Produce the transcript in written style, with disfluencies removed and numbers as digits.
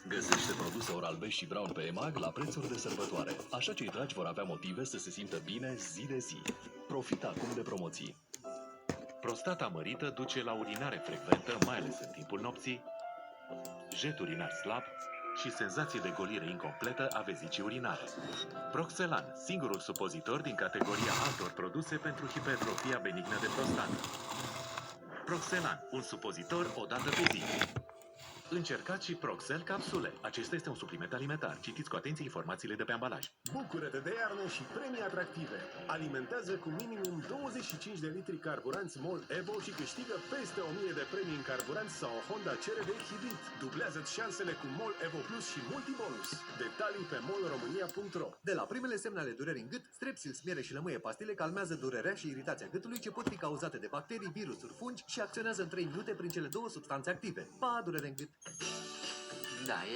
Găsește produse Oral-B și Brown pe EMAG la prețuri de sărbătoare. Așa cei dragi vor avea motive să se simtă bine zi de zi. Profita acum de promoții. Prostata mărită duce la urinare frecventă, mai ales în timpul nopții, jet urinar slab și senzație de golire incompletă a vezicii urinare. Proxelan, singurul supozitor din categoria altor produse pentru hipertrofia benignă de prostată. Proxelan, un supozitor o dată pe zi. Încercați și Proxel capsule. Acesta este un supliment alimentar. Citiți cu atenție informațiile de pe ambalaj. Bucură-te de iarnă și premii atractive. Alimentează cu minimum 25 de litri carburanți MOL EVO și câștigă peste 1000 de premii în carburanți sau o Honda CR-V Hybrid. Dublează-ți șansele cu MOL EVO Plus și multibonus. Detalii pe molromania.ro. De la primele semne ale durerii în gât, Strepsils, miere și lămâie pastile calmează durerea și iritația gâtului ce pot fi cauzate de bacterii, virusuri, fungi și acționează în 3 minute prin cele două substanțe active. Pa, durere în gât! Da, e